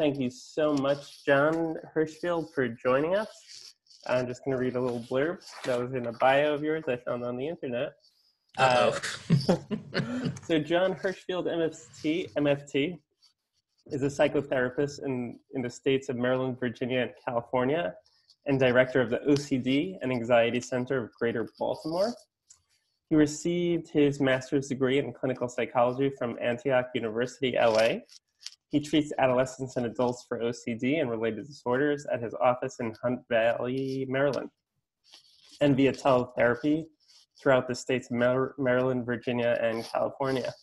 Thank you so much, John Hershfield, for joining us. I'm just going to read a little blurb that was in a bio of yours I found on the internet. So John Hershfield, MFT, is a psychotherapist in the states of Maryland, Virginia, and California, and director of the OCD and Anxiety Center of Greater Baltimore. He received his master's degree in clinical psychology from Antioch University, LA. He treats adolescents and adults for OCD and related disorders at his office in Hunt Valley, Maryland, and via teletherapy throughout the states of Maryland, Virginia, and California.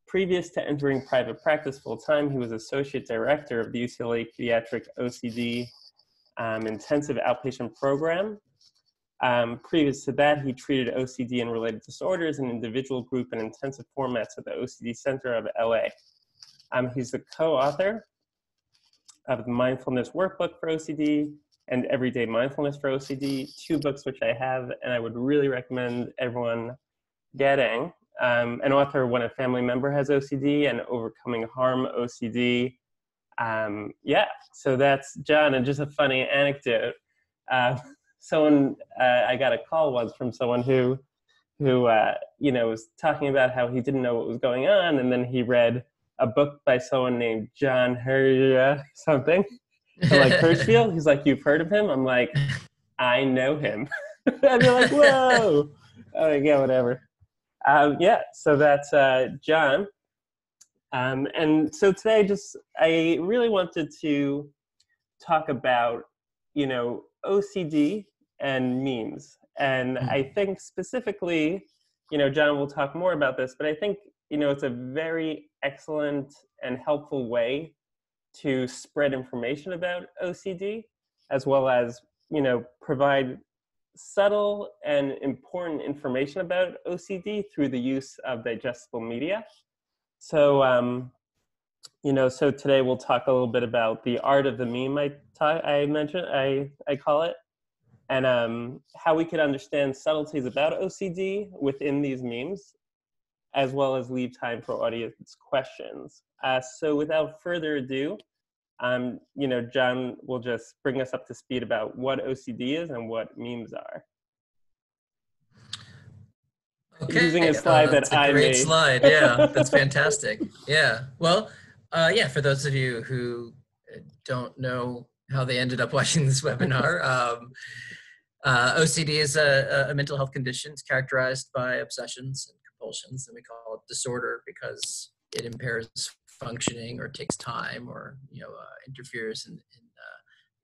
Previous to entering private practice full-time, he was associate director of the UCLA Pediatric OCD Intensive Outpatient Program. Previous to that, he treated OCD and related disorders in individual, group, and intensive formats at the OCD Center of LA. He's the co-author of the Mindfulness Workbook for OCD and Everyday Mindfulness for OCD, 2 books which I have and I would really recommend everyone getting. An author when a family member has OCD and Overcoming Harm OCD. So that's John. And just a funny anecdote. I got a call once from someone who was talking about how he didn't know what was going on, and then he read a book by someone named John something. I'm like, Hershfield? He's like, you've heard of him? I'm like, I know him. And they're like, whoa. Oh, yeah, whatever. So that's John. And so today I really wanted to talk about, OCD and memes. And I think specifically, John will talk more about this, but I think, it's a very excellent and helpful way to spread information about OCD, as well as, provide subtle and important information about OCD through the use of digestible media. So, so today we'll talk a little bit about the art of the meme I mentioned, I call it, and how we could understand subtleties about OCD within these memes, as well as leave time for audience questions. So without further ado, John will just bring us up to speed about what OCD is and what memes are. Okay. Using a slide that I made. Great slide. Yeah, that's fantastic. Yeah. Well, for those of you who don't know how they ended up watching this webinar, OCD is a mental health condition. It's characterized by obsessions and compulsions, and we call it disorder because it impairs functioning or takes time or interferes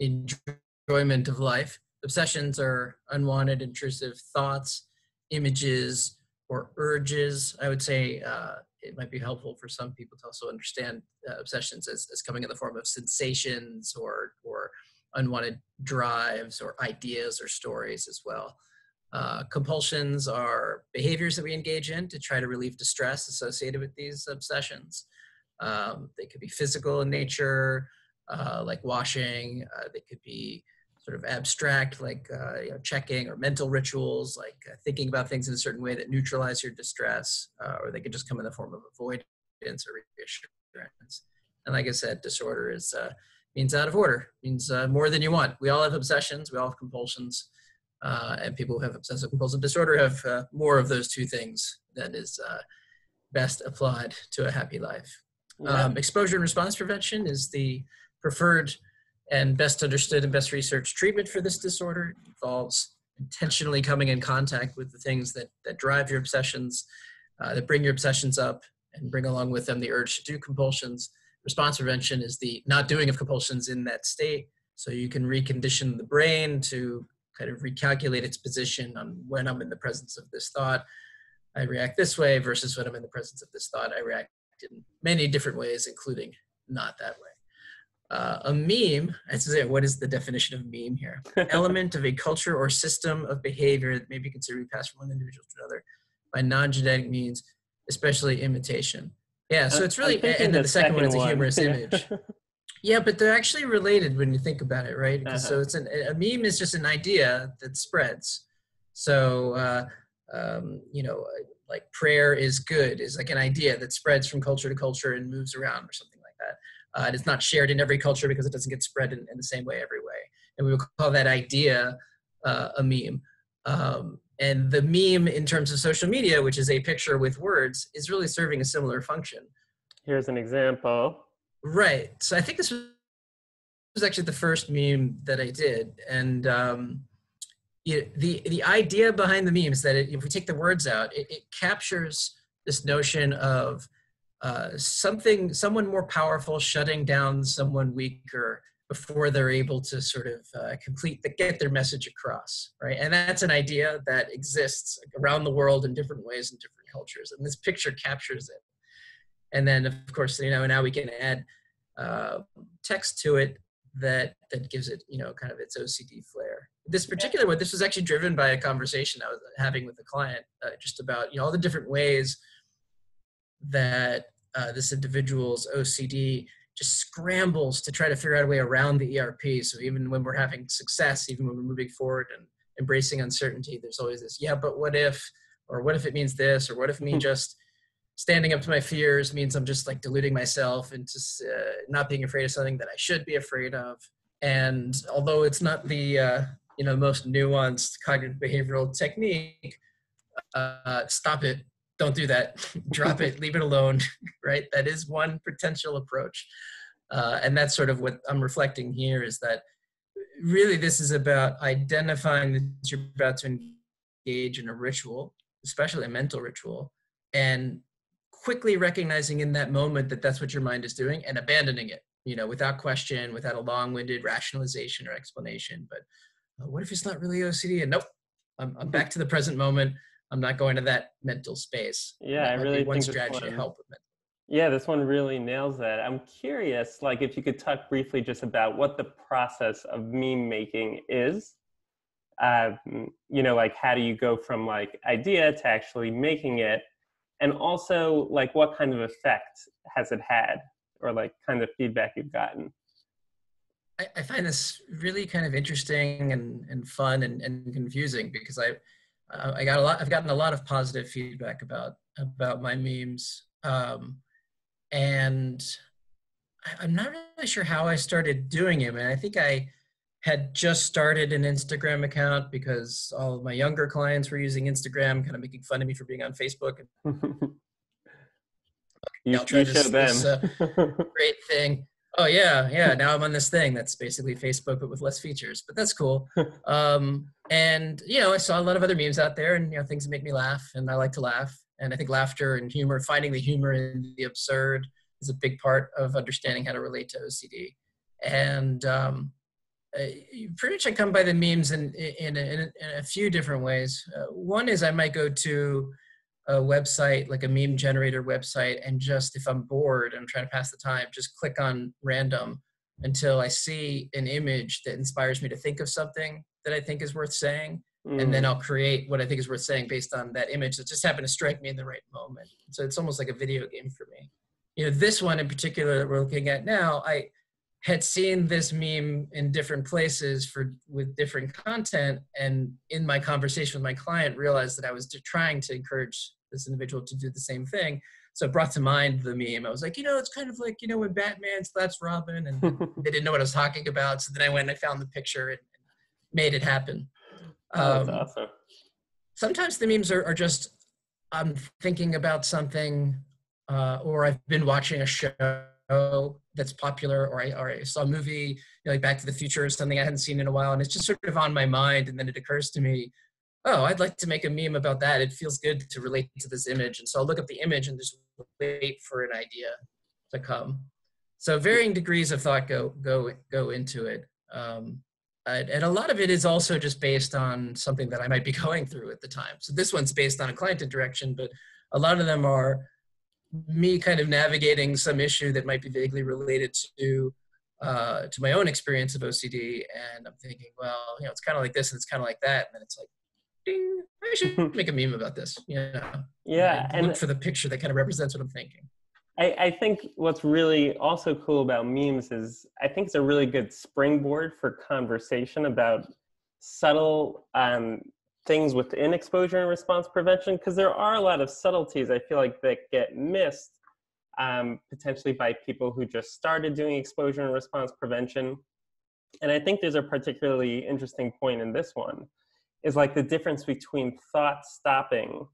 in enjoyment of life. Obsessions are unwanted, intrusive thoughts, images, or urges. I would say it might be helpful for some people to also understand obsessions as coming in the form of sensations or unwanted drives or ideas or stories as well. Compulsions are behaviors that we engage in to try to relieve distress associated with these obsessions. They could be physical in nature, like washing. They could be sort of abstract, like checking, or mental rituals, like thinking about things in a certain way that neutralize your distress, or they could just come in the form of avoidance or reassurance. And like I said, disorder means out of order, means more than you want. We all have obsessions, we all have compulsions, and people who have obsessive compulsive disorder have more of those 2 things that is best applied to a happy life. Yeah. Exposure and response prevention is the preferred and best understood and best researched treatment for this disorder. It involves intentionally coming in contact with the things that drive your obsessions, that bring your obsessions up and bring along with them the urge to do compulsions. Response prevention is the not doing of compulsions in that state, so you can recondition the brain to kind of recalculate its position on when I'm in the presence of this thought, I react this way, versus when I'm in the presence of this thought, I react in many different ways, including not that way. A meme, what is the definition of meme here? Element of a culture or system of behavior that may be considered to be passed from one individual to another by non-genetic means, especially imitation. Yeah, so it's really, and then the second one is a humorous image. Yeah, but they're actually related when you think about it, right? Because so it's a meme is just an idea that spreads. So, like prayer is good is like an idea that spreads from culture to culture and moves around or something like that. And it's not shared in every culture because it doesn't get spread in the same way every way. And we would call that idea a meme. And the meme in terms of social media, which is a picture with words, is really serving a similar function. Here's an example. Right. So I think this was actually the first meme that I did. And the idea behind the meme is that if we take the words out, it captures this notion of someone more powerful shutting down someone weaker before they're able to sort of get their message across, right? And that's an idea that exists around the world in different ways in different cultures. And this picture captures it. And then, of course, now we can add text to it that gives it, kind of its OCD flair. This particular one, this was actually driven by a conversation I was having with a client just about, all the different ways that this individual's OCD just scrambles to try to figure out a way around the ERP. So even when we're having success, even when we're moving forward and embracing uncertainty, there's always this, yeah, but what if, or what if it means this, or what if me just standing up to my fears means I'm just like deluding myself into not being afraid of something that I should be afraid of. And although it's not the most nuanced cognitive behavioral technique, stop it. Don't do that. Drop it. Leave it alone. Right? That is one potential approach. And that's sort of what I'm reflecting here, is that really this is about identifying that you're about to engage in a ritual, especially a mental ritual, and quickly recognizing in that moment that that's what your mind is doing and abandoning it, without question, without a long-winded rationalization or explanation. But what if it's not really OCD? And nope, I'm back to the present moment. I'm not going to that mental space. Yeah, I really one think strategy to help with it. Yeah, this one really nails that. I'm curious, like, if you could talk briefly just about what the process of meme making is. Like, how do you go from like idea to actually making it? And also, like, what kind of effect has it had, or like kind of feedback you've gotten? I find this really kind of interesting and fun and confusing, because I've gotten a lot of positive feedback about my memes, and I'm not really sure how I started doing it. And I think I had just started an Instagram account because all of my younger clients were using Instagram, kind of making fun of me for being on Facebook. I'll try this great thing. Oh yeah. Now I'm on this thing that's basically Facebook, but with less features. But that's cool. And I saw a lot of other memes out there, and things that make me laugh, and I like to laugh. And I think laughter and humor, finding the humor in the absurd, is a big part of understanding how to relate to OCD. And pretty much I come by the memes in a few different ways. One is I might go to a website, like a meme generator website, and just, if I'm bored and I'm trying to pass the time, just click on random until I see an image that inspires me to think of something that I think is worth saying. And then I'll create what I think is worth saying based on that image that just happened to strike me in the right moment. So it's almost like a video game for me. This one in particular that we're looking at now, I had seen this meme in different places with different content, and in my conversation with my client realized that I was trying to encourage this individual to do the same thing. So it brought to mind the meme. I was like, it's kind of like, when Batman slaps Robin, and they didn't know what I was talking about. So then I went and I found the picture and made it happen. That's awesome. Sometimes the memes are just, I'm thinking about something, or I've been watching a show that's popular, or I saw a movie, like Back to the Future or something I hadn't seen in a while, and it's just sort of on my mind, and then it occurs to me, oh, I'd like to make a meme about that. It feels good to relate to this image. And so I'll look up the image and just wait for an idea to come. So varying degrees of thought go into it. And a lot of it is also just based on something that I might be going through at the time. So this one's based on a client interaction, but a lot of them are me kind of navigating some issue that might be vaguely related to my own experience of OCD. And I'm thinking, well, it's kind of like this and it's kind of like that. And then it's like, ding, I should make a meme about this. Yeah. And look for the picture that kind of represents what I'm thinking. I think what's really also cool about memes is I think it's a really good springboard for conversation about subtle things within exposure and response prevention, because there are a lot of subtleties I feel like that get missed potentially by people who just started doing exposure and response prevention. And I think there's a particularly interesting point in this one, is like the difference between thought stopping,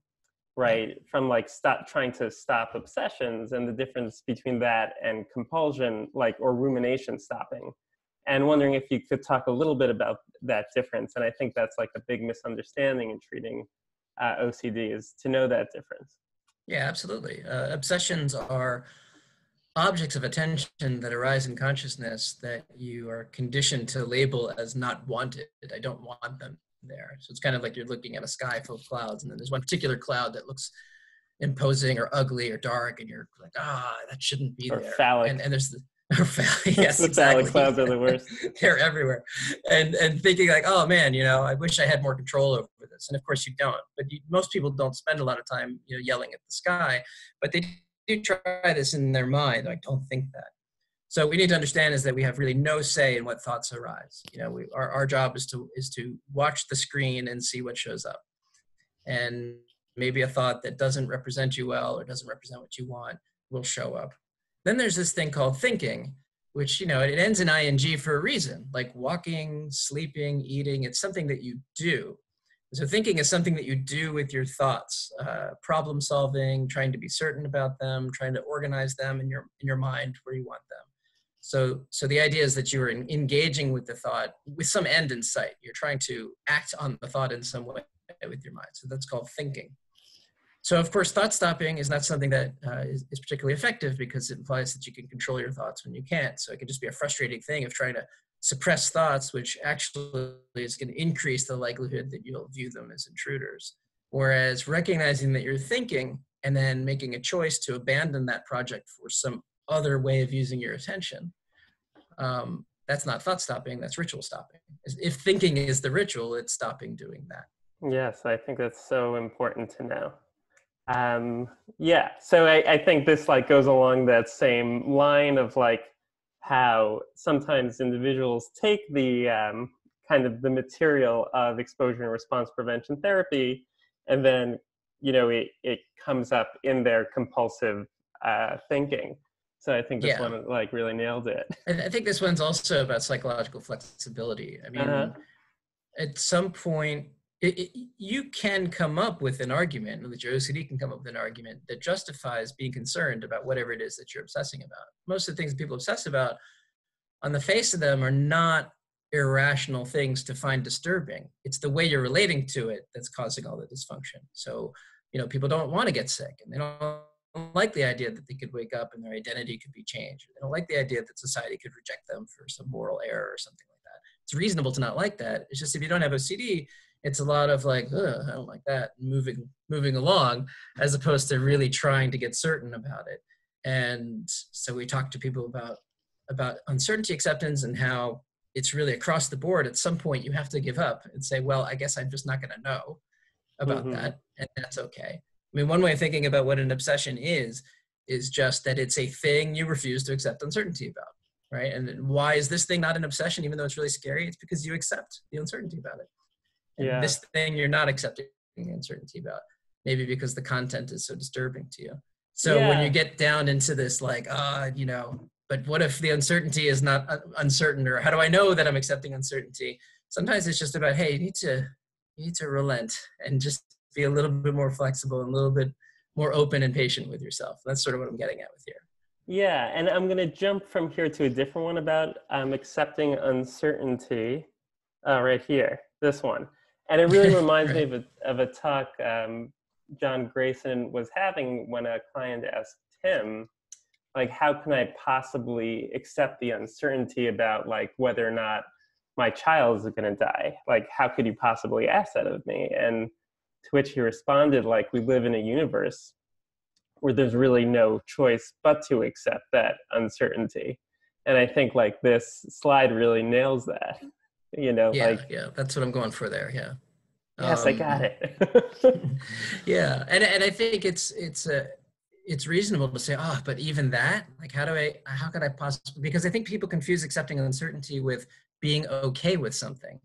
right, from like trying to stop obsessions, and the difference between that and compulsion, like, or rumination stopping. And wondering if you could talk a little bit about that difference. And I think that's like a big misunderstanding in treating OCD, is to know that difference. Yeah, absolutely. Obsessions are objects of attention that arise in consciousness that you are conditioned to label as not wanted. I don't want them there. So it's kind of like you're looking at a sky full of clouds, and then there's one particular cloud that looks imposing or ugly or dark, and you're like, that shouldn't be Or there. phallic. And there's the yes, the exactly. phallic clouds are the worst. They're everywhere. And thinking like, oh man, I wish I had more control over this. And of course you don't. But most people don't spend a lot of time, yelling at the sky, but they do try this in their mind. Like, don't think that. So we need to understand is that we have really no say in what thoughts arise. Our job is to watch the screen and see what shows up. And maybe a thought that doesn't represent you well or doesn't represent what you want will show up. Then there's this thing called thinking, which, it ends in ing for a reason, like walking, sleeping, eating. It's something that you do. So thinking is something that you do with your thoughts, problem solving, trying to be certain about them, trying to organize them in your mind where you want them. So the idea is that you are engaging with the thought with some end in sight. You're trying to act on the thought in some way with your mind. So that's called thinking. So of course, thought stopping is not something that is particularly effective, because it implies that you can control your thoughts when you can't. So it can just be a frustrating thing of trying to suppress thoughts, which actually is going to increase the likelihood that you'll view them as intruders. Whereas recognizing that you're thinking and then making a choice to abandon that project for some other way of using your attention, that's not thought stopping, that's ritual stopping. If thinking is the ritual, it's stopping doing that. Yes, I think that's so important to know. So I think this like goes along that same line of like how sometimes individuals take the kind of the material of exposure and response prevention therapy, and then it comes up in their compulsive thinking. So I think this one like really nailed it. And I think this one's also about psychological flexibility. I mean, at some point, you can come up with an argument, or that your OCD can come up with an argument that justifies being concerned about whatever it is that you're obsessing about. Most of the things that people obsess about, on the face of them, are not irrational things to find disturbing. It's the way you're relating to it that's causing all the dysfunction. So, people don't want to get sick, and they don't like the idea that they could wake up and their identity could be changed. They don't like the idea that society could reject them for some moral error or something like that. It's reasonable to not like that. It's just if you don't have OCD, it's a lot of like, I don't like that, moving along, as opposed to really trying to get certain about it. And so we talk to people about uncertainty acceptance and how it's really across the board. At some point you have to give up and say, well, I guess I'm just not going to know about that, and that's okay. I mean, one way of thinking about what an obsession is just that it's a thing you refuse to accept uncertainty about, right? And why is this thing not an obsession, even though it's really scary? It's because you accept the uncertainty about it. And this thing you're not accepting the uncertainty about, maybe because the content is so disturbing to you. So when you get down into this, like, but what if the uncertainty is not uncertain, or how do I know that I'm accepting uncertainty? Sometimes it's just about, hey, you need to relent and just be a little bit more flexible and a little bit more open and patient with yourself. That's sort of what I'm getting at with here. Yeah, and I'm going to jump from here to a different one about accepting uncertainty right here, this one. And it really reminds me of a talk John Grayson was having when a client asked him, like, how can I possibly accept the uncertainty about like whether or not my child is going to die? Like, how could you possibly ask that of me? And to which he responded, like, we live in a universe where there's really no choice but to accept that uncertainty. And I think like this slide really nails that, Yeah, that's what I'm going for there. Yeah. Yes, I got it. Yeah. And I think it's reasonable to say, but even that, like, how could I possibly, because I think people confuse accepting uncertainty with being okay with something,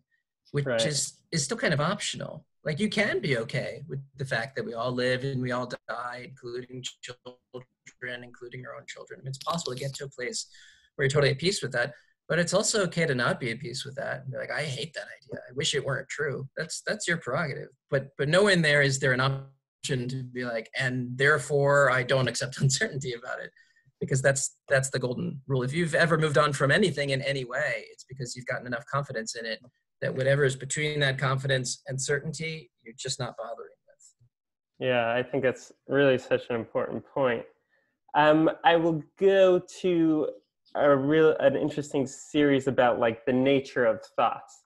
which is still kind of optional. Like, you can be okay with the fact that we all live and we all die, including children, including your own children. I mean, it's possible to get to a place where you're totally at peace with that, but it's also okay to not be at peace with that and be like, I hate that idea. I wish it weren't true. That's your prerogative. But nowhere in there is there an option to be like, and therefore I don't accept uncertainty about it, because that's the golden rule. If you've ever moved on from anything in any way, it's because you've gotten enough confidence in it that whatever is between that confidence and certainty, you're just not bothering with. Yeah, I think that's really such an important point. I will go to an interesting series about like the nature of thoughts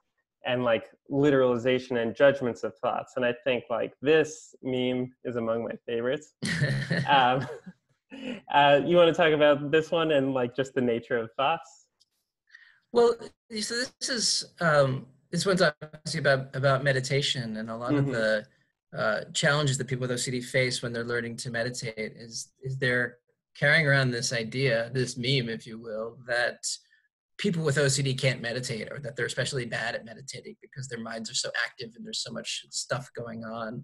and like literalization and judgments of thoughts. And I think like this meme is among my favorites. You want to talk about this one and like just the nature of thoughts? Well, so this one's obviously about meditation, and a lot of the challenges that people with OCD face when they're learning to meditate is they're carrying around this idea, this meme, if you will, that people with OCD can't meditate, or that they're especially bad at meditating because their minds are so active and there's so much stuff going on.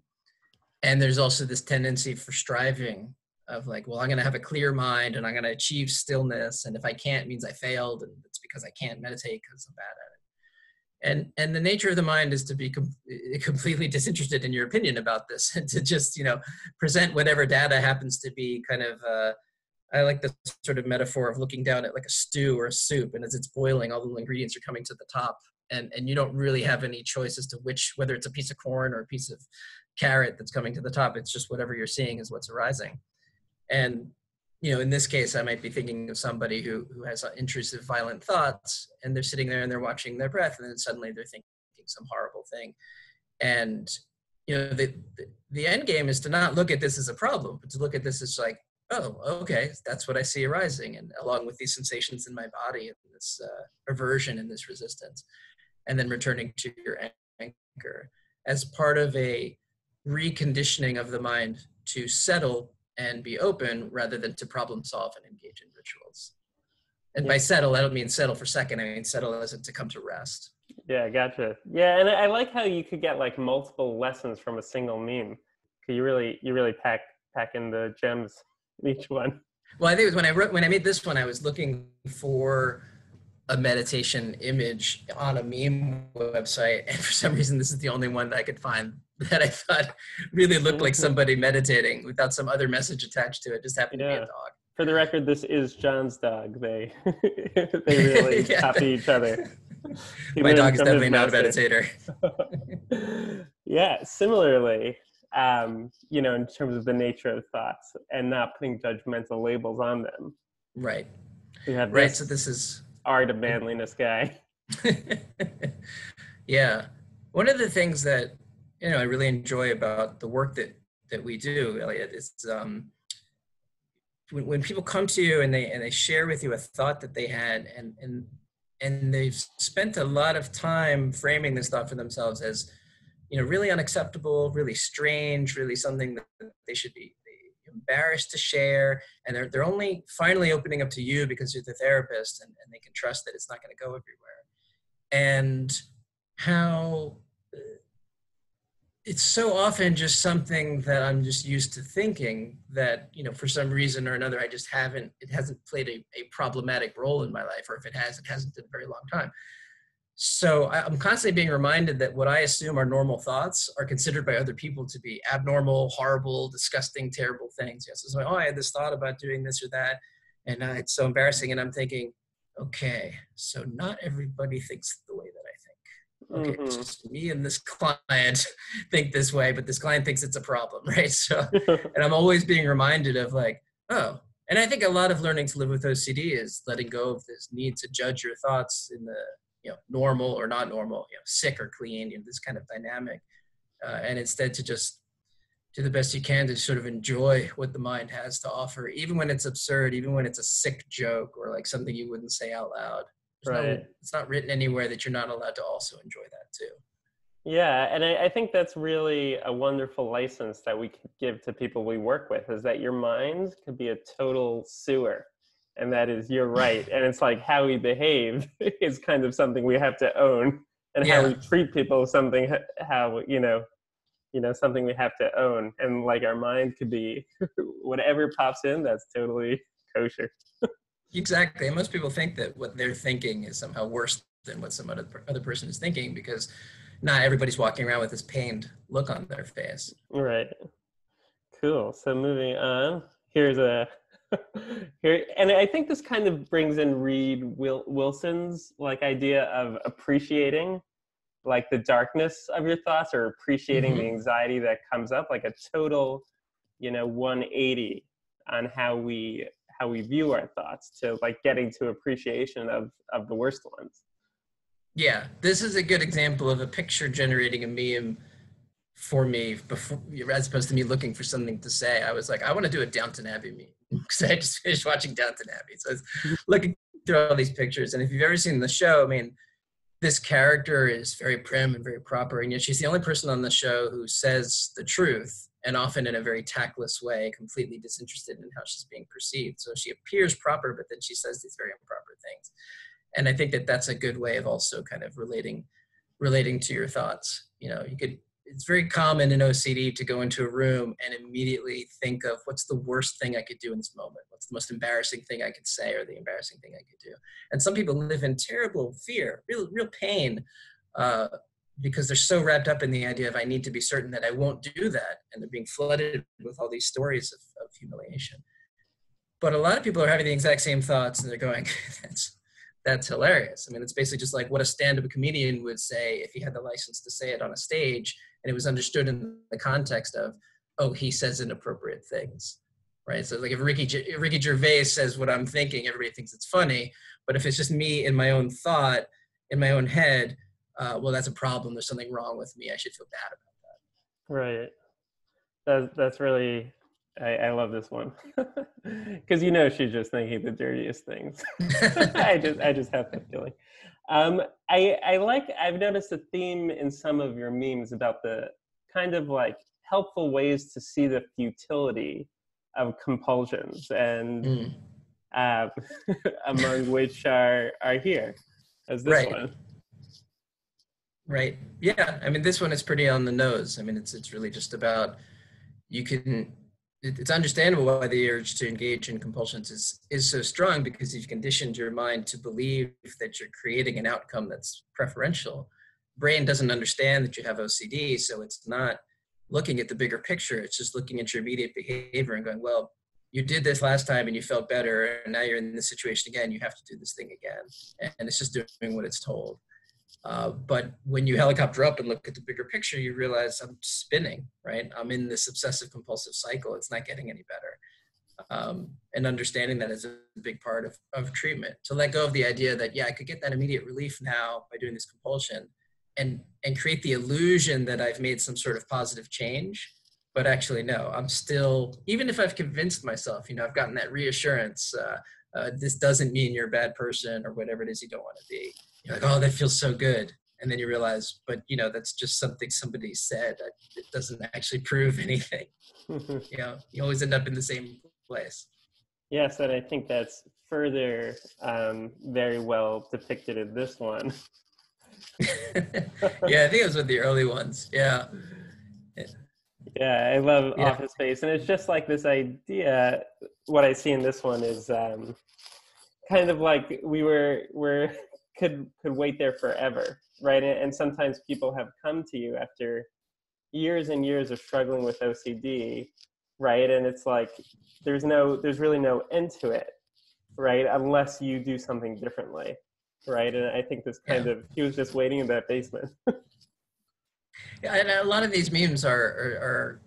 And there's also this tendency for striving of like, well, I'm going to have a clear mind and I'm going to achieve stillness. And if I can't, it means I failed. And it's because I can't meditate because I'm bad at it. And the nature of the mind is to be completely disinterested in your opinion about this, and to just, present whatever data happens to be kind of, I like the sort of metaphor of looking down at like a stew or a soup, and as it's boiling, all the ingredients are coming to the top, and you don't really have any choice as to whether it's a piece of corn or a piece of carrot that's coming to the top. It's just whatever you're seeing is what's arising. And, in this case, I might be thinking of somebody who has intrusive, violent thoughts, and they're sitting there and they're watching their breath, and then suddenly they're thinking some horrible thing. And, the end game is to not look at this as a problem, but to look at this as like, oh, okay, that's what I see arising, and along with these sensations in my body and this aversion and this resistance, and then returning to your anchor as part of a reconditioning of the mind to settle and be open rather than to problem solve and engage in rituals. And by settle, I don't mean settle for second, I mean settle as in to come to rest. Yeah, gotcha. Yeah, and I like how you could get like multiple lessons from a single meme. You really pack in the gems in each one. Well, I think it was when I made this one, I was looking for a meditation image on a meme website, and for some reason this is the only one that I could find that I thought really looked like somebody meditating without some other message attached to it. Just happened to be a dog. For the record, this is John's dog. They really copy each other. My dog is definitely not a meditator. Yeah, similarly, in terms of the nature of thoughts and not putting judgmental labels on them. Right. We have so this is art of manliness guy. Yeah. One of the things that, I really enjoy about the work that we do, Elliot, is when people come to you and they share with you a thought that they had, and they've spent a lot of time framing this thought for themselves as, really unacceptable, really strange, really something that they should be embarrassed to share, and they're only finally opening up to you because you're the therapist, and they can trust that it's not going to go everywhere. And how it's so often just something that I'm just used to thinking that, for some reason or another, it hasn't played a problematic role in my life, or if it hasn't in a very long time. So I'm constantly being reminded that what I assume are normal thoughts are considered by other people to be abnormal, horrible, disgusting, terrible things. Yes, it's like, I had this thought about doing this or that, and it's so embarrassing. And I'm thinking, okay, so not everybody thinks the way that I think. Okay, it's just me and this client think this way, but this client thinks it's a problem, right? So, and I'm always being reminded of like, oh, and I think a lot of learning to live with OCD is letting go of this need to judge your thoughts in the, normal or not normal, sick or clean, this kind of dynamic, and instead to just do the best you can to sort of enjoy what the mind has to offer, even when it's absurd, even when it's a sick joke or like something you wouldn't say out loud. It's not written anywhere that you're not allowed to also enjoy that too. Yeah, and I think that's really a wonderful license that we could give to people we work with, is that your mind could be a total sewer. And that is, you're right. And it's like how we behave is kind of something we have to own, and how we treat people is something, how, something we have to own. And like our mind could be whatever pops in, that's totally kosher. Exactly. And most people think that what they're thinking is somehow worse than what some other person is thinking, because not everybody's walking around with this pained look on their face. Right. Cool. So moving on, here's and I think this kind of brings in Reed Wilson's like idea of appreciating like the darkness of your thoughts, or appreciating the anxiety that comes up, like a total 180 on how we view our thoughts, to like getting to appreciation of the worst ones. Yeah, this is a good example of a picture generating a meme for me, before, as opposed to me looking for something to say. I was like, I want to do a Downton Abbey meme, because I just finished watching Downton Abbey. So I was looking through all these pictures, and if you've ever seen the show, I mean, this character is very prim and very proper, and yet she's the only person on the show who says the truth, and often in a very tactless way, completely disinterested in how she's being perceived. So she appears proper, but then she says these very improper things. And I think that that's a good way of also kind of relating to your thoughts. It's very common in OCD to go into a room and immediately think of, what's the worst thing I could do in this moment? What's the most embarrassing thing I could say, or the embarrassing thing I could do? And some people live in terrible fear, real pain, because they're so wrapped up in the idea of, I need to be certain that I won't do that. And they're being flooded with all these stories of humiliation. But a lot of people are having the exact same thoughts, and they're going, that's hilarious. I mean, it's basically just like what a stand-up comedian would say if he had the license to say it on a stage, and it was understood in the context of, oh, he says inappropriate things, right? So like if Ricky Gervais says what I'm thinking, everybody thinks it's funny. But if it's just me in my own thought, in my own head, well, that's a problem. There's something wrong with me. I should feel bad about that. Right. That's really, I love this one, because she's just thinking the dirtiest things. I just have that feeling. I've noticed a theme in some of your memes about the kind of like helpful ways to see the futility of compulsions, and among which are here, as this one. Right. Yeah. I mean, this one is pretty on the nose. I mean, it's really just about, it's understandable why the urge to engage in compulsions is so strong, because you've conditioned your mind to believe that you're creating an outcome that's preferential. Brain doesn't understand that you have OCD, so it's not looking at the bigger picture. It's just looking at your immediate behavior and going, well, you did this last time and you felt better, and now you're in this situation again, you have to do this thing again. And it's just doing what it's told. But when you helicopter up and look at the bigger picture, you realize I'm spinning, right? I'm in this obsessive compulsive cycle. It's not getting any better. And understanding that is a big part of treatment. To let go of the idea that, I could get that immediate relief now by doing this compulsion, and create the illusion that I've made some sort of positive change. But actually, no, I'm still, even if I've convinced myself, I've gotten that reassurance, this doesn't mean you're a bad person or whatever it is you don't want to be. You're like, oh, that feels so good. And then you realize, but that's just something somebody said. It doesn't actually prove anything. You always end up in the same place. Yes, and I think that's further very well depicted in this one. Yeah, I think it was with the early ones. Yeah. Yeah, I love Office Space. And it's just like this idea, what I see in this one is kind of like we could wait there forever, right? And sometimes people have come to you after years and years of struggling with OCD, right? And it's like there's really no end to it, right? Unless you do something differently, right? And I think this kind of, he was just waiting in that basement. Yeah, and a lot of these memes are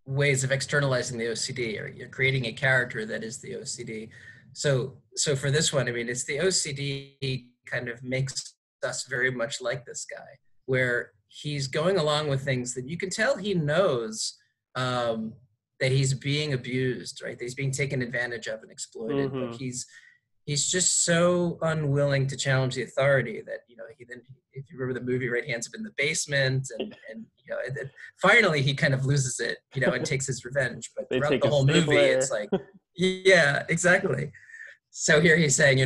ways of externalizing the OCD, or you're creating a character that is the OCD. So for this one, I mean, it's the OCD kind of makes us very much like this guy, where he's going along with things that you can tell he knows that he's being abused, right? That he's being taken advantage of and exploited, but he's just so unwilling to challenge the authority that, he then, if you remember the movie, right, he ends up in the basement, and finally he kind of loses it, and takes his revenge. But throughout the whole movie, it's like, yeah, exactly. So here he's saying,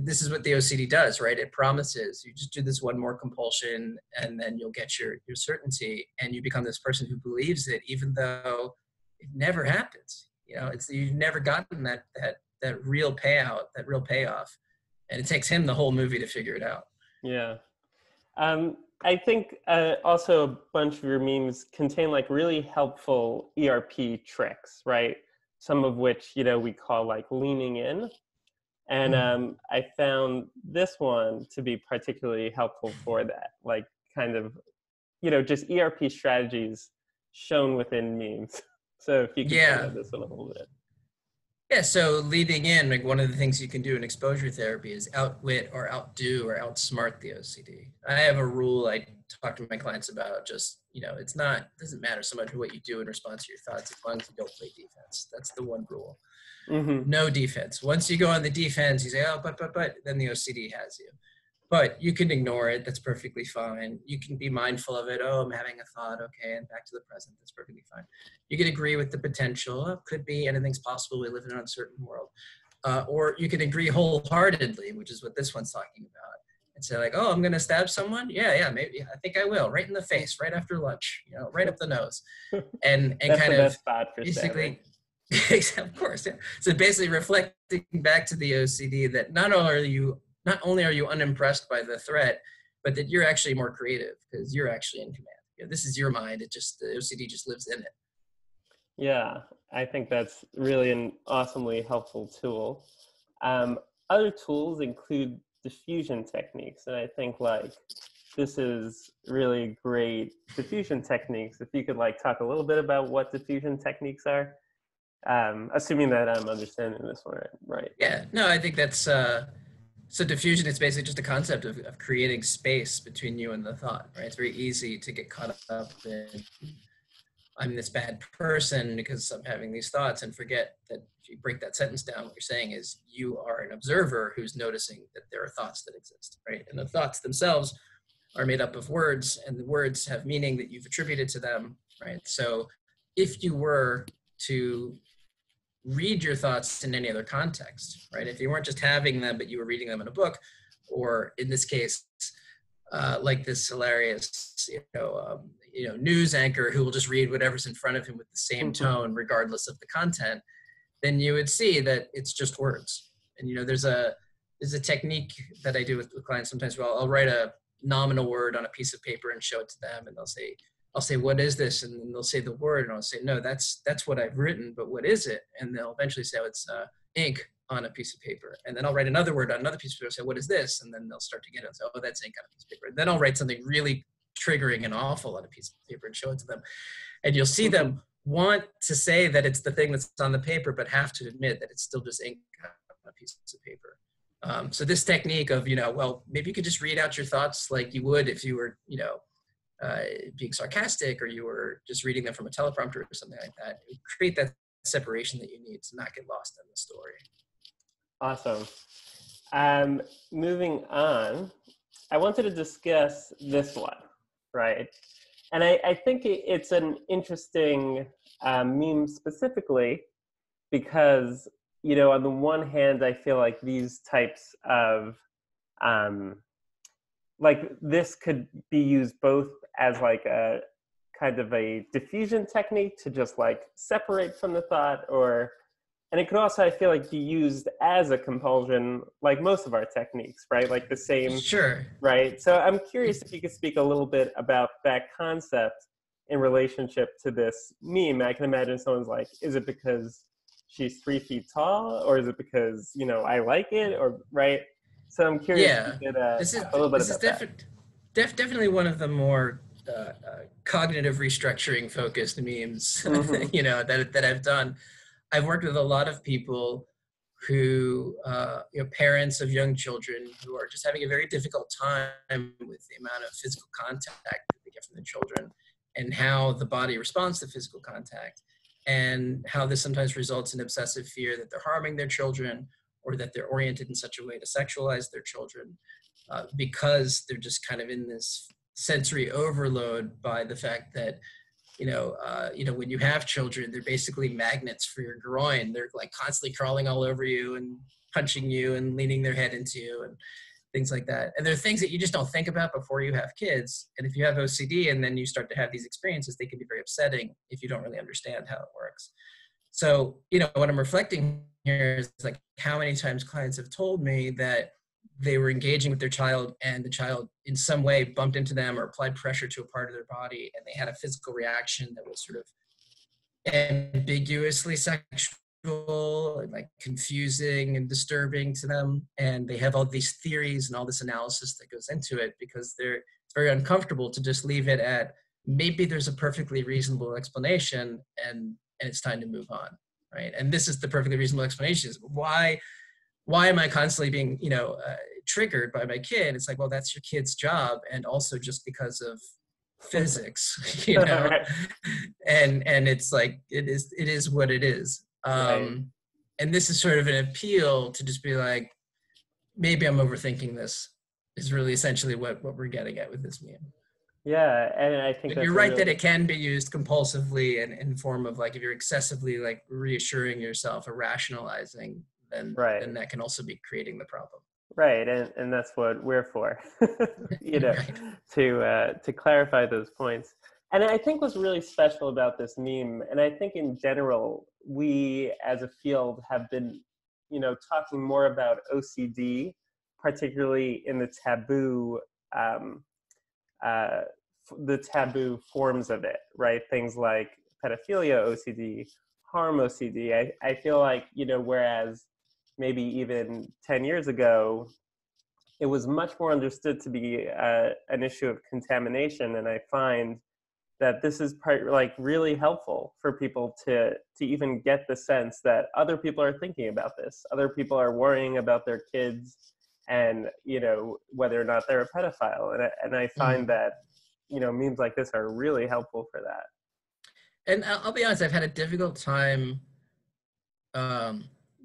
this is what the OCD does, right? It promises you just do this one more compulsion and then you'll get your certainty, and you become this person who believes it, even though it never happens. You've never gotten that real payout, that real payoff. And it takes him the whole movie to figure it out. Yeah. I think also a bunch of your memes contain like really helpful ERP tricks, right? Some of which, we call like leaning in. And I found this one to be particularly helpful for that, like kind of, just ERP strategies shown within memes. So if you could talk about this one a little bit. Yeah, so leading in, like one of the things you can do in exposure therapy is outwit or outdo or outsmart the OCD. I have a rule I talk to my clients about, just, it doesn't matter so much what you do in response to your thoughts, as long as you don't play defense. That's the one rule. Mm-hmm. No defense. Once you go on the defense, you say, oh, but, then the OCD has you. But you can ignore it. That's perfectly fine. You can be mindful of it. Oh, I'm having a thought. Okay, and back to the present. That's perfectly fine. You can agree with the potential. Oh, could be. Anything's possible. We live in an uncertain world. Or you can agree wholeheartedly, which is what this one's talking about, and say like, oh, I'm going to stab someone. Yeah, maybe. I think I will. Right in the face, right after lunch. Right up the nose, and That's kind the of best spot for basically. Of course, yeah. So basically, reflecting back to the OCD that not only are you unimpressed by the threat, but that you're actually more creative because you're actually in command. This is your mind. The OCD just lives in it. Yeah, I think that's really an awesomely helpful tool. Other tools include diffusion techniques, and I think like this is really great diffusion techniques. If you could like talk a little bit about what diffusion techniques are, assuming that I'm understanding this one right. Yeah, no, I think that's so diffusion is basically just a concept of creating space between you and the thought, right? It's very easy to get caught up in I'm this bad person because I'm having these thoughts, and forget that if you break that sentence down, what you're saying is you are an observer who's noticing that there are thoughts that exist, right? And the thoughts themselves are made up of words, and the words have meaning that you've attributed to them, right? So if you were to read your thoughts in any other context, right? If you weren't just having them, but you were reading them in a book, or in this case, like this hilarious, news anchor who will just read whatever's in front of him with the same tone, regardless of the content, then you would see that it's just words. And, there's a technique that I do with clients sometimes where I'll write a nominal word on a piece of paper and show it to them, and I'll say, what is this? And then they'll say the word, and I'll say, no, that's what I've written, but what is it? And they'll eventually say, oh, it's ink on a piece of paper. And then I'll write another word on another piece of paper and say, what is this? And then they'll start to get it and say, oh, that's ink on a piece of paper. And then I'll write something really triggering and awful on a piece of paper and show it to them. And you'll see them want to say that it's the thing that's on the paper, but have to admit that it's still just ink on a piece of paper. So this technique of, well, maybe you could just read out your thoughts like you would if you were, being sarcastic, or you were just reading them from a teleprompter or something like that. It would create that separation that you need to not get lost in the story. Awesome. Moving on, I wanted to discuss this one, right? And I think it's an interesting meme specifically because, on the one hand, I feel like these types of, like this could be used both as like a kind of a diffusion technique to just like separate from the thought, and it could also, I feel like, be used as a compulsion, like most of our techniques, right? Like the same, sure, right? So I'm curious if you could speak a little bit about that concept in relationship to this meme. I can imagine someone's like, is it because she's 3 feet tall, or is it because, I like it, or right? So I'm curious if you could talk a little bit about that. Definitely one of the more cognitive restructuring focused memes, that I've done. I've worked with a lot of people who, parents of young children who are just having a very difficult time with the amount of physical contact that they get from their children, and how the body responds to physical contact, and how this sometimes results in obsessive fear that they're harming their children, or that they're oriented in such a way to sexualize their children, because they're just kind of in this sensory overload by the fact that, when you have children, they're basically magnets for your groin. They're like constantly crawling all over you and punching you and leaning their head into you and things like that. And there are things that you just don't think about before you have kids. And if you have OCD and then you start to have these experiences, they can be very upsetting if you don't really understand how it works. So, what I'm reflecting here is like how many times clients have told me that they were engaging with their child and the child in some way bumped into them or applied pressure to a part of their body, and they had a physical reaction that was sort of ambiguously sexual and like confusing and disturbing to them. And they have all these theories and all this analysis that goes into it because it's very uncomfortable to just leave it at maybe there's a perfectly reasonable explanation and it's time to move on, right? And this is the perfectly reasonable explanation. Is why am I constantly being, triggered by my kid? It's like, well, that's your kid's job. And also just because of physics, Right. and it's like, it is what it is. Right. And this is sort of an appeal to just be like, maybe I'm overthinking this is really essentially what we're getting at with this meme. Yeah, and I think But you're right that it can be used compulsively and in form of like, if you're excessively like reassuring yourself or rationalizing, then that can also be creating the problem. Right, and that's what we're for, Right. to clarify those points. And I think what's really special about this meme, and I think in general, we as a field have been, talking more about OCD, particularly in the taboo forms of it, right? Things like pedophilia OCD, harm OCD. I feel like, whereas maybe even 10 years ago, it was much more understood to be an issue of contamination. And I find that this is really helpful for people to even get the sense that other people are thinking about this. Other people are worrying about their kids and, whether or not they're a pedophile. And I find that, memes like this are really helpful for that. And I'll be honest, I've had a difficult time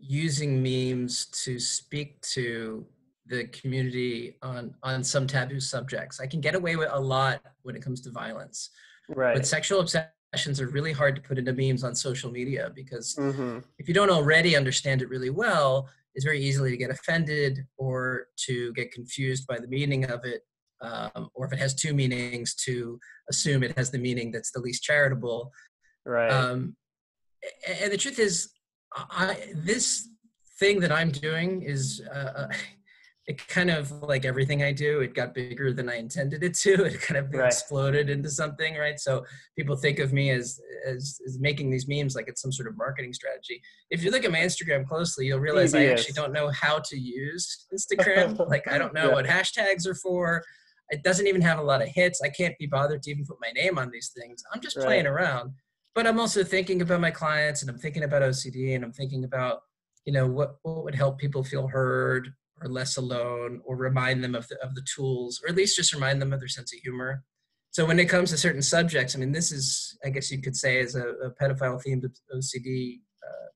using memes to speak to the community on some taboo subjects. I can get away with a lot when it comes to violence. Right. But sexual obsessions are really hard to put into memes on social media because Mm-hmm. if you don't already understand it really well, it's very easy to get offended or to get confused by the meaning of it. Or if it has two meanings, to assume it has the meaning that's the least charitable. Right. And the truth is, this thing that I'm doing is it kind of like everything I do, it got bigger than I intended it to. It kind of exploded into something, right? So people think of me as making these memes like it's some sort of marketing strategy. If you look at my Instagram closely, you'll realize I actually don't know how to use Instagram. Like I don't know what hashtags are for. It doesn't even have a lot of hits. I can't be bothered to even put my name on these things. I'm just playing around. But I'm also thinking about my clients, and I'm thinking about OCD, and I'm thinking about, what would help people feel heard or less alone, or remind them of the tools, or at least just remind them of their sense of humor. So when it comes to certain subjects, I mean, this is, I guess you could say, is a pedophile-themed OCD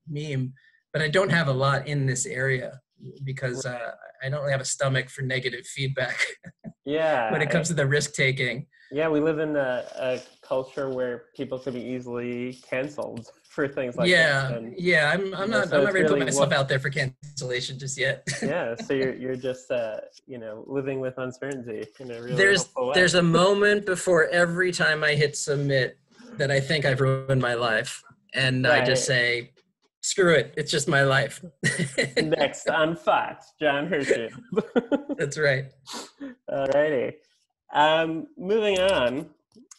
meme, but I don't have a lot in this area because I don't really have a stomach for negative feedback. When it comes to the risk taking. Yeah, we live in a culture where people can be easily canceled for things like this. And, I'm not ready to put myself out there for cancellation just yet. Yeah, so you're just living with uncertainty in a really helpful way. There's a moment before every time I hit submit that I think I've ruined my life, and I just say, screw it, it's just my life. Next on Fox, John Hershfield. That's right. All righty. Moving on,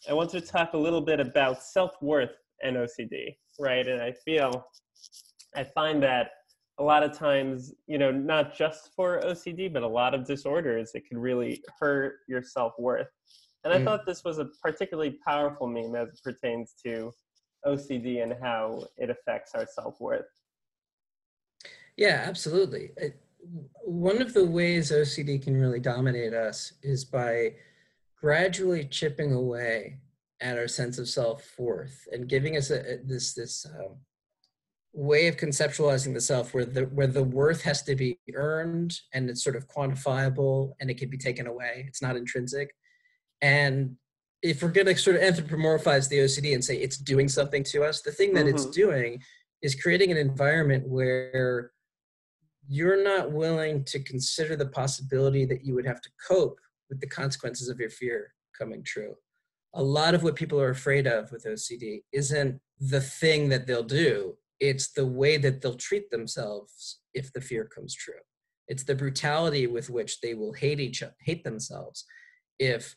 I want to talk a little bit about self-worth and OCD, right? And I find that a lot of times, not just for OCD, but a lot of disorders, it can really hurt your self-worth. And I thought this was a particularly powerful meme as it pertains to OCD and how it affects our self-worth. Yeah, absolutely. One of the ways OCD can really dominate us is by gradually chipping away at our sense of self-worth and giving us this way of conceptualizing the self where the worth has to be earned and it's sort of quantifiable and it can be taken away. It's not intrinsic. And if we're going to sort of anthropomorphize the OCD and say it's doing something to us, the thing that it's doing is creating an environment where you're not willing to consider the possibility that you would have to cope with the consequences of your fear coming true. A lot of what people are afraid of with OCD isn't the thing that they'll do, it's the way that they'll treat themselves if the fear comes true. It's the brutality with which they will hate themselves if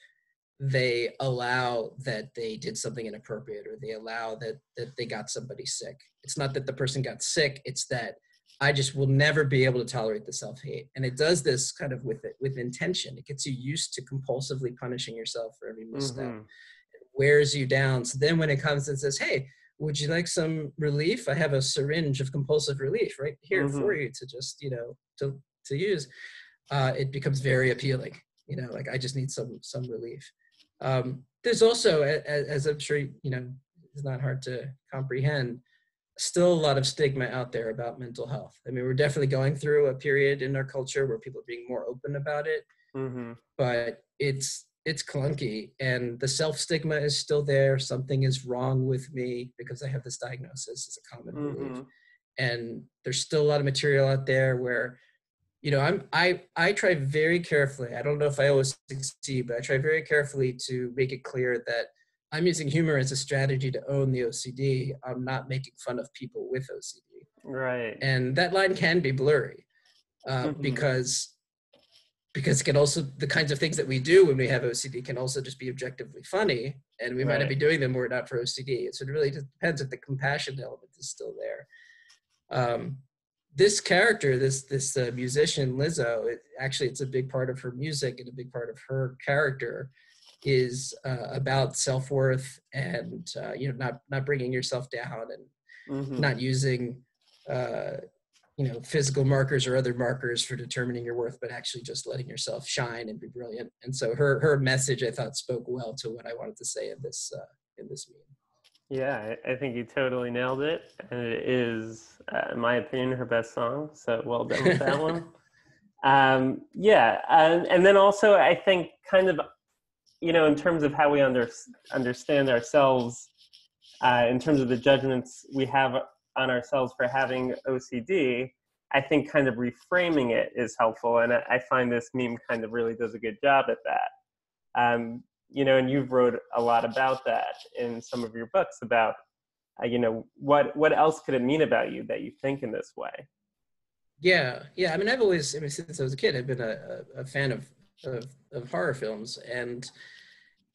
they allow that they did something inappropriate, or they allow that they got somebody sick. It's not that the person got sick, it's that I just will never be able to tolerate the self-hate. And it does this kind of with intention. It gets you used to compulsively punishing yourself for every misstep. Mm-hmm. It wears you down. So then when it comes and says, hey, would you like some relief? I have a syringe of compulsive relief right here for you to just, to use. It becomes very appealing. Like I just need some relief. There's also, as I'm sure, it's not hard to comprehend, still a lot of stigma out there about mental health. I mean, we're definitely going through a period in our culture where people are being more open about it, but it's clunky, and the self-stigma is still there. Something is wrong with me because I have this diagnosis is a common belief. And there's still a lot of material out there where, I try very carefully. I don't know if I always succeed, but I try very carefully to make it clear that I'm using humor as a strategy to own the OCD. I'm not making fun of people with OCD. Right. And that line can be blurry because it can also, the kinds of things that we do when we have OCD can also just be objectively funny, and we might not be doing them were it not for OCD. So it really just depends if the compassion element is still there. This character, this musician Lizzo, it's a big part of her music, and a big part of her character is about self-worth and not bringing yourself down, and not using physical markers or other markers for determining your worth, but actually just letting yourself shine and be brilliant. And so her message, I thought, spoke well to what I wanted to say in this meeting. Yeah, I think you totally nailed it. And it is, in my opinion, her best song. So well done with that one. And then also I think kind of, in terms of how we understand ourselves, in terms of the judgments we have on ourselves for having OCD, I think kind of reframing it is helpful. And I find this meme kind of really does a good job at that. And you've wrote a lot about that in some of your books about, what else could it mean about you that you think in this way? Yeah. I mean, since I was a kid, I've been a fan of horror films. And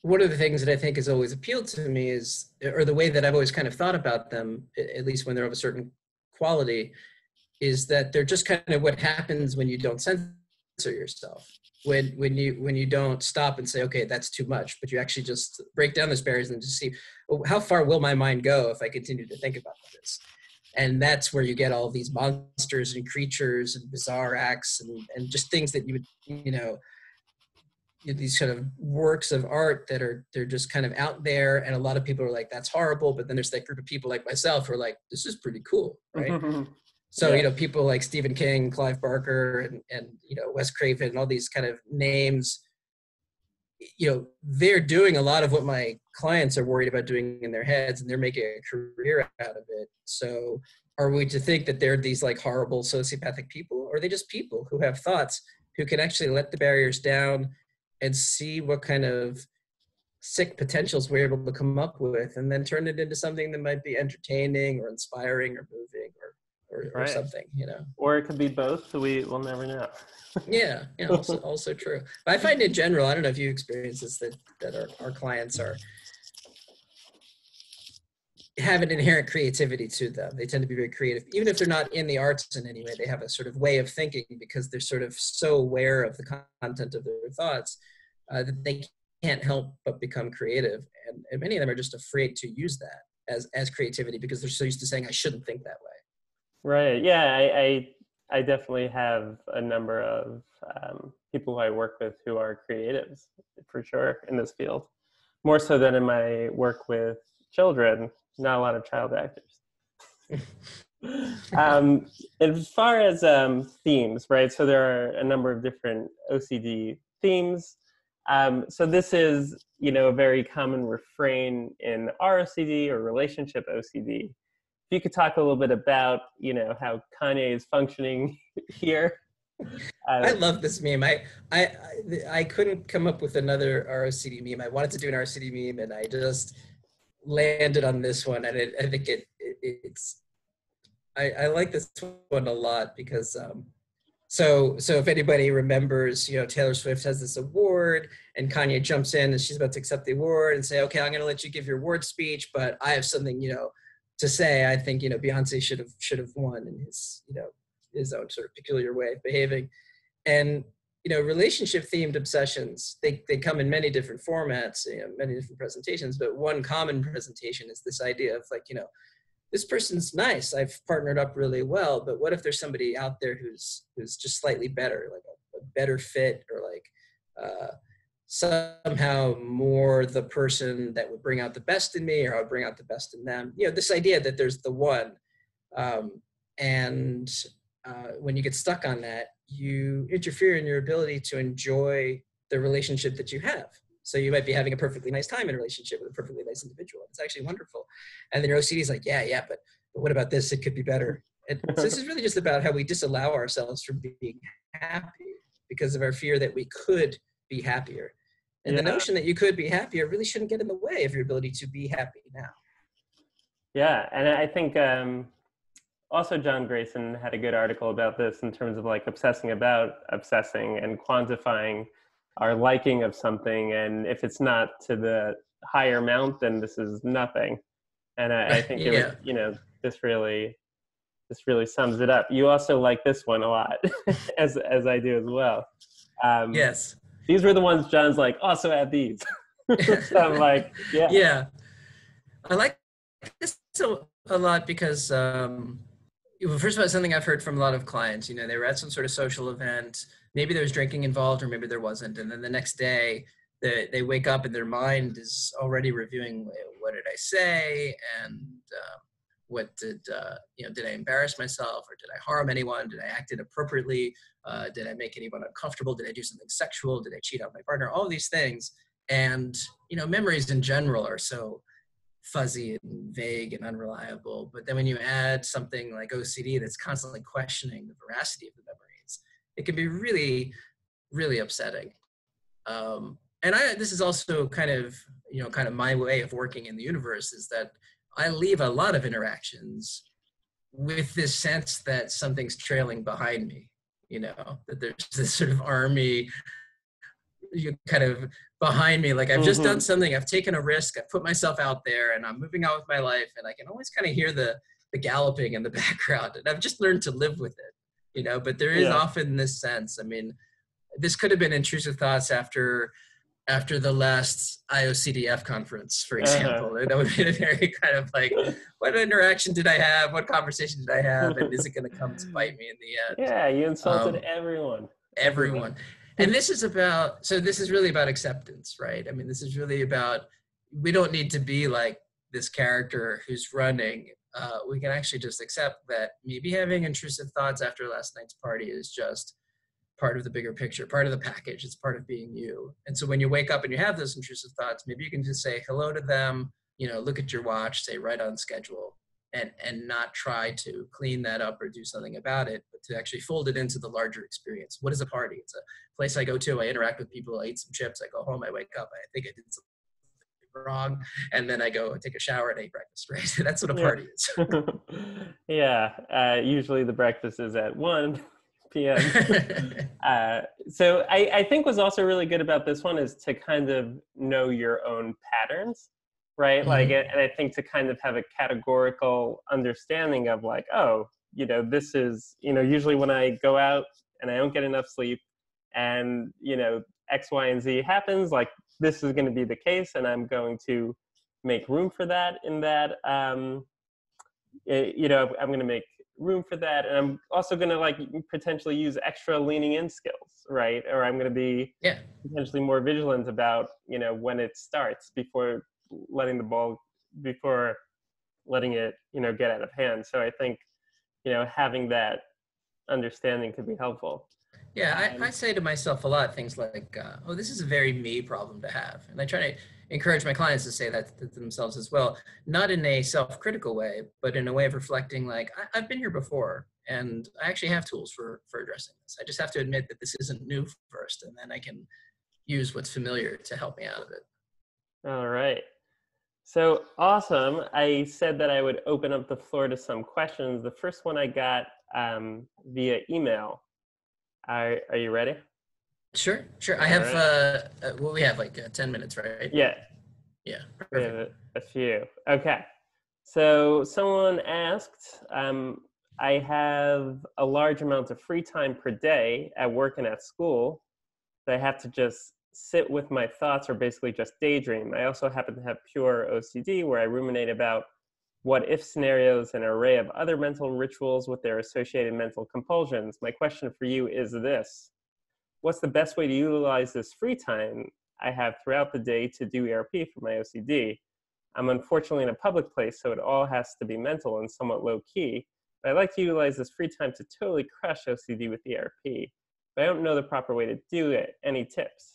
one of the things that I think has always appealed to me is, or the way that I've always kind of thought about them, at least when they're of a certain quality, is that they're just kind of what happens when you don't censor yourself. When you don't stop and say, okay, that's too much, but you actually just break down those barriers and just see, well, how far will my mind go if I continue to think about this? And that's where you get all these monsters and creatures and bizarre acts and just things that you would, these kind of works of art that they're just kind of out there. And a lot of people are like, that's horrible. But then there's that group of people like myself who are like, this is pretty cool, right? So, people like Stephen King, Clive Barker, and Wes Craven, and all these kind of names, they're doing a lot of what my clients are worried about doing in their heads, and they're making a career out of it. So are we to think that they're these like horrible sociopathic people, or are they just people who have thoughts, who can actually let the barriers down and see what kind of sick potentials we're able to come up with, and then turn it into something that might be entertaining or inspiring or moving or something, Or it could be both, so we will never know. Yeah, also true. But I find in general, I don't know if you experience this, that our clients have an inherent creativity to them. They tend to be very creative, even if they're not in the arts in any way. They have a sort of way of thinking because they're sort of so aware of the content of their thoughts that they can't help but become creative. And many of them are just afraid to use that as creativity because they're so used to saying, I shouldn't think that way. Right. Yeah, I definitely have a number of people who I work with who are creatives, for sure, in this field. More so than in my work with children, not a lot of child actors. As far as themes, right? So there are a number of different OCD themes. So this is, a very common refrain in ROCD or relationship OCD, you could talk a little bit about, how Kanye is functioning here. I love this meme. I couldn't come up with another ROCD meme. I wanted to do an ROCD meme, and I just landed on this one. And I think it's I like this one a lot because so if anybody remembers, Taylor Swift has this award, and Kanye jumps in, and she's about to accept the award and say, "Okay, I'm going to let you give your award speech, but I have something, to say. I think Beyonce should have won in his own sort of peculiar way of behaving." And relationship themed obsessions, they come in many different formats, many different presentations, but one common presentation is this idea of like, this person's nice, I've partnered up really well, but what if there's somebody out there who's just slightly better, like a better fit, or like somehow more the person that would bring out the best in me, or I would bring out the best in them. This idea that there's the one. And when you get stuck on that, you interfere in your ability to enjoy the relationship that you have. So you might be having a perfectly nice time in a relationship with a perfectly nice individual. It's actually wonderful. And then your OCD is like, yeah, but what about this? It could be better. And so this is really just about how we disallow ourselves from being happy because of our fear that we could be happier. And the notion that you could be happier really shouldn't get in the way of your ability to be happy now. Yeah, and I think also John Grayson had a good article about this in terms of like obsessing about obsessing and quantifying our liking of something, and if it's not to the higher amount, then this is nothing. And I think this really sums it up. You also like this one a lot, as I do as well. Yes. These were the ones John's like, also add these. So I'm like, yeah. Yeah. I like this a lot because, first of all, it's something I've heard from a lot of clients. They were at some sort of social event. Maybe there was drinking involved, or maybe there wasn't. And then the next day, they wake up and their mind is already reviewing, what did I say? And what did I embarrass myself, or did I harm anyone? Did I act inappropriately? Did I make anyone uncomfortable? Did I do something sexual? Did I cheat on my partner? All of these things. And, memories in general are so fuzzy and vague and unreliable. But then when you add something like OCD that's constantly questioning the veracity of the memories, it can be really, really upsetting. And this is also kind of my way of working in the universe, is that I leave a lot of interactions with this sense that something's trailing behind me, that there's this sort of army kind of behind me. Like I've just done something, I've taken a risk, I've put myself out there, and I'm moving on with my life, and I can always kind of hear the galloping in the background, and I've just learned to live with it. But there is often this sense. I mean, this could have been intrusive thoughts after the last IOCDF conference, for example. That would be a very kind of like, what interaction did I have? What conversation did I have? And is it going to come to bite me in the end? Yeah, you insulted everyone. Everyone. And this is really about acceptance, right? I mean, this is really about, we don't need to be like this character who's running. We can actually just accept that maybe having intrusive thoughts after last night's party is just part of the bigger picture, part of the package. It's part of being you. And so when you wake up and you have those intrusive thoughts, maybe you can just say hello to them, look at your watch, say right on schedule, and not try to clean that up or do something about it, but to actually fold it into the larger experience. What is a party? It's a place I go to, I interact with people, I eat some chips, I go home, I wake up, I think I did something wrong, and then I go and take a shower and eat breakfast, right? That's what a party is. Usually the breakfast is at 1 p.m. So I think what's also really good about this one is to kind of know your own patterns, right? Like, and I think to kind of have a categorical understanding of like, oh, this is, usually when I go out and I don't get enough sleep and, X, Y, and Z happens, like this is going to be the case, and I'm going to make room for that in that, I'm going to make room for that, and I'm also going to like potentially use extra leaning in skills, right? Or I'm going to be potentially more vigilant about when it starts before letting it get out of hand. So I think having that understanding could be helpful. I say to myself a lot things like, oh, this is a very me problem to have, and I try to encourage my clients to say that to themselves as well, not in a self-critical way, but in a way of reflecting like, I've been here before, and I actually have tools for addressing this. I just have to admit that this isn't new first, and then I can use what's familiar to help me out of it. All right. So awesome. I said that I would open up the floor to some questions. The first one I got via email. Are you ready? Sure. I All have, well, we have like 10 minutes, right? Yeah. Yeah, perfect. We have a few. Okay. So someone asked, I have a large amount of free time per day at work and at school. So I have to just sit with my thoughts or basically just daydream. I also happen to have pure OCD where I ruminate about what if scenarios and an array of other mental rituals with their associated mental compulsions. My question for you is this: what's the best way to utilize this free time I have throughout the day to do ERP for my OCD? I'm unfortunately in a public place, so it all has to be mental and somewhat low key. But I like to utilize this free time to totally crush OCD with ERP. But I don't know the proper way to do it. Any tips?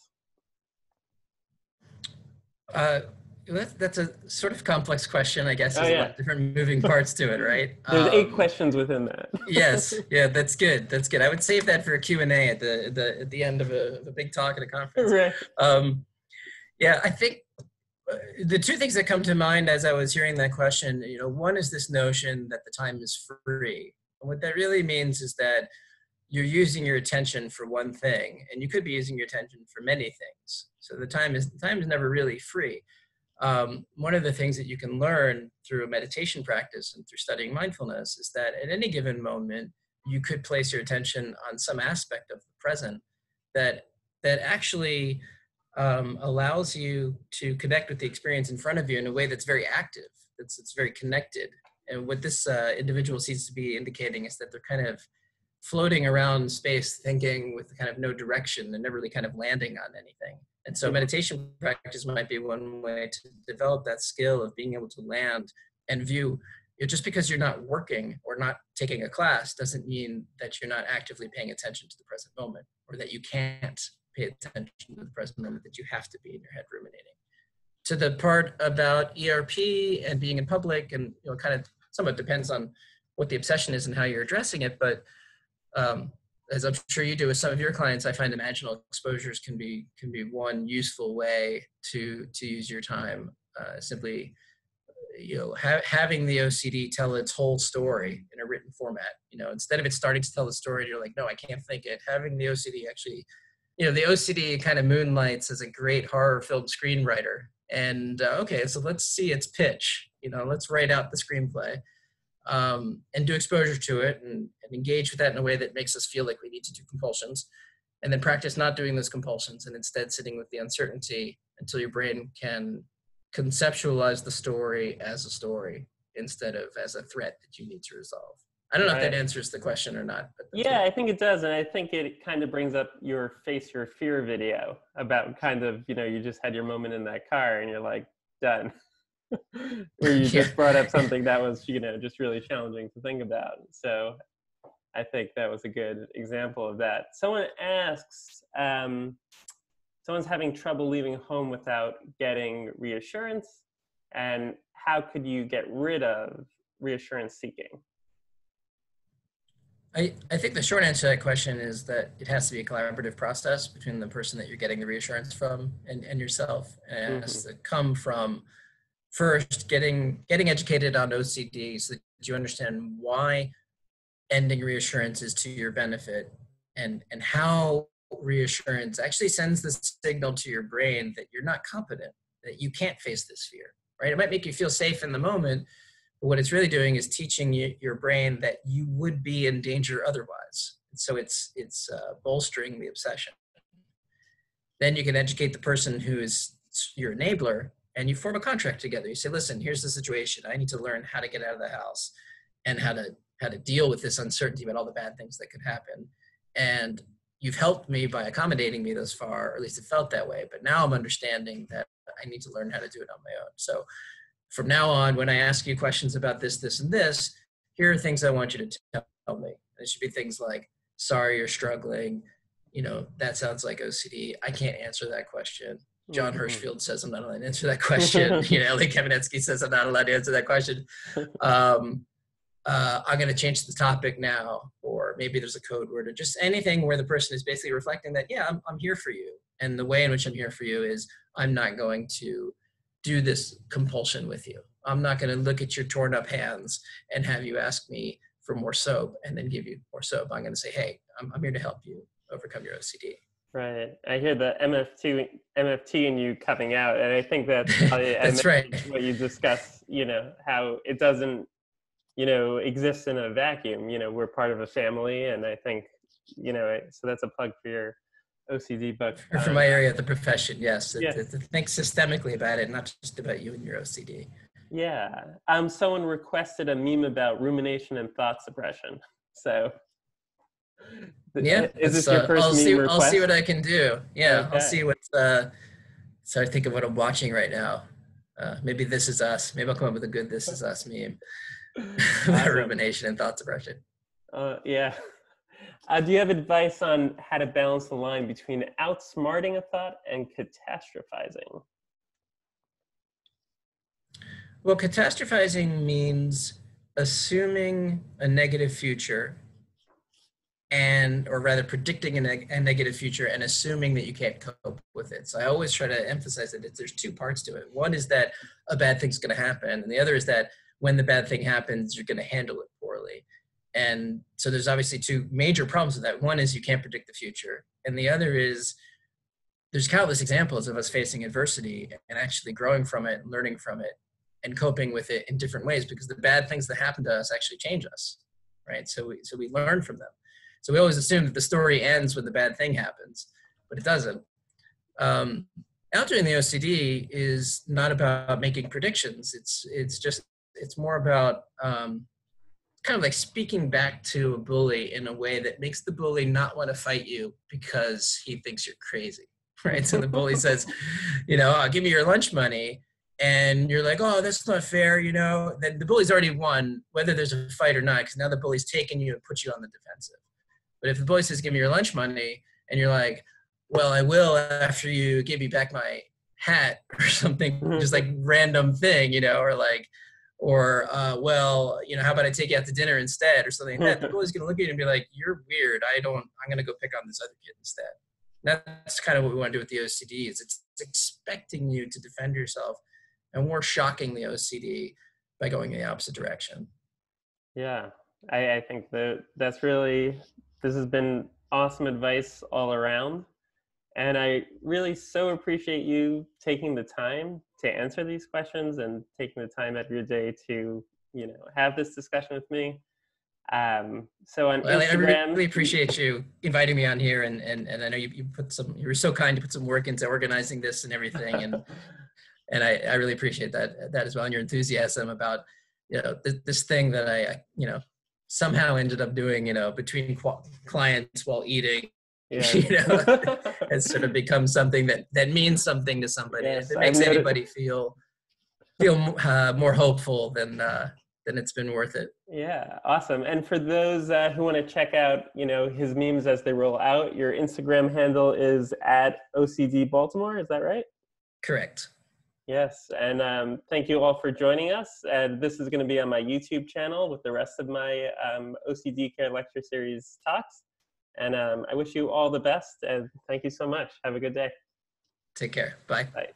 That's a sort of complex question, I guess. There's Oh, a lot of different moving parts to it, right? There's 8 questions within that. Yes, yeah, that's good. That's good. I would save that for a Q&A at the end of a big talk at a conference. Right. Yeah, I think the two things that come to mind as I was hearing that question, one is this notion that the time is free. And what that really means is that you're using your attention for one thing, and you could be using your attention for many things. So the time is never really free. One of the things that you can learn through a meditation practice and through studying mindfulness is that at any given moment, you could place your attention on some aspect of the present that actually allows you to connect with the experience in front of you in a way that's very active, it's very connected. And what this individual seems to be indicating is that they're kind of floating around space thinking with kind of no direction and never really kind of landing on anything. And so meditation practice might be one way to develop that skill of being able to land and view. Just because you're not working or not taking a class doesn't mean that you're not actively paying attention to the present moment, or that you can't pay attention to the present moment, that you have to be in your head ruminating. To the part about ERP and being in public, and kind of somewhat depends on what the obsession is and how you're addressing it, but as I'm sure you do with some of your clients, I find imaginal exposures can be one useful way to use your time. Simply, having the OCD tell its whole story in a written format. Instead of it starting to tell the story, and you're like, no, I can't think it. Having the OCD actually, the OCD kind of moonlights as a great horror-filled screenwriter. And okay, so let's see its pitch. Let's write out the screenplay. And do exposure to it and engage with that in a way that makes us feel like we need to do compulsions, and then practice not doing those compulsions and instead sitting with the uncertainty until your brain can conceptualize the story as a story instead of as a threat that you need to resolve. I don't know if that answers the question or not. But yeah, I think it does. And I think it kind of brings up your face your fear video about kind of, you just had your moment in that car and you're like, done. Where you just brought up something that was, just really challenging to think about. So I think that was a good example of that. Someone asks, someone's having trouble leaving home without getting reassurance, and how could you get rid of reassurance seeking? I think the short answer to that question is that it has to be a collaborative process between the person that you're getting the reassurance from and yourself. And it has to come from first getting educated on OCD so that you understand why ending reassurance is to your benefit, and how reassurance actually sends the signal to your brain that you're not competent, that you can't face this fear, right? It might make you feel safe in the moment, but what it's really doing is teaching your brain that you would be in danger otherwise. And so it's bolstering the obsession. Then you can educate the person who is your enabler, and you form a contract together. You say, listen, here's the situation. I need to learn how to get out of the house and how to deal with this uncertainty about all the bad things that could happen. And you've helped me by accommodating me thus far, or at least it felt that way. But now I'm understanding that I need to learn how to do it on my own. So from now on, when I ask you questions about this, this, and this, here are things I want you to tell me. It should be things like, sorry, you're struggling. That sounds like OCD. I can't answer that question. John Hershfield says I'm not allowed to answer that question. You know, Elliot Kaminetzky says I'm not allowed to answer that question. I'm going to change the topic now, or maybe there's a code word, or just anything where the person is basically reflecting that, yeah, I'm here for you. And the way in which I'm here for you is I'm not going to do this compulsion with you. I'm not going to look at your torn up hands and have you ask me for more soap and then give you more soap. I'm going to say, hey, I'm here to help you overcome your OCD. Right. I hear the MFT in you coming out. And I think that's probably That's right. what you discuss, you know, how it doesn't, you know, exist in a vacuum. You know, we're part of a family. And I think, you know, so that's a plug for your OCD book. Or for my area of the profession, yes. Yeah. Think systemically about it, not just about you and your OCD. Yeah. Someone requested a meme about rumination and thought suppression. So yeah, is this your first meme request? I'll see what I can do. Yeah, Okay. I'll see what, so I think of what I'm watching right now. Maybe This Is Us. Maybe I'll come up with a good This Is Us meme. About rumination and thought suppression. Yeah. Do you have advice on how to balance the line between outsmarting a thought and catastrophizing? Well, catastrophizing means assuming a negative future, or rather predicting a negative future and assuming that you can't cope with it. So I always try to emphasize that there's two parts to it. One is that a bad thing's going to happen, and the other is that when the bad thing happens, you're going to handle it poorly. And so there's obviously two major problems with that. One is you can't predict the future. And the other is there's countless examples of us facing adversity and actually growing from it, learning from it, and coping with it in different ways, because the bad things that happen to us actually change us, right? So we learn from them. So we always assume that the story ends when the bad thing happens, but it doesn't. Altering the OCD is not about making predictions. It's more about kind of like speaking back to a bully in a way that makes the bully not want to fight you because he thinks you're crazy, right? So the bully says, you know, oh, give me your lunch money. And you're like, oh, that's not fair, you know. Then the bully's already won, whether there's a fight or not, because now the bully's taken you and put you on the defensive. But if the bully says, give me your lunch money, and you're like, well, I will after you give me back my hat or something, just like random thing, you know, well, you know, how about I take you out to dinner instead or something like that. The bully's going to look at you and be like, you're weird. I'm going to go pick on this other kid instead. And that's kind of what we want to do with the OCD is it's expecting you to defend yourself, and we're shocking the OCD by going in the opposite direction. Yeah, I think this has been awesome advice all around. And I really so appreciate you taking the time to answer these questions and taking the time out of your day to, you know, have this discussion with me. So on Instagram, I really appreciate you inviting me on here, and I know you were so kind to put some work into organizing this and everything, and I really appreciate that as well, and your enthusiasm about, you know, this thing that I you know, somehow ended up doing, you know, between clients while eating. Yeah. You know, has sort of become something that means something to somebody. Yes, if it makes anybody feel more hopeful, then it's been worth it. Yeah, awesome. And for those who want to check out, you know, his memes as they roll out, your Instagram handle is @OCD Baltimore. Is that right? Correct. Yes, and thank you all for joining us. And this is going to be on my YouTube channel with the rest of my OCD Care Lecture Series talks. And I wish you all the best, and thank you so much. Have a good day. Take care. Bye. Bye.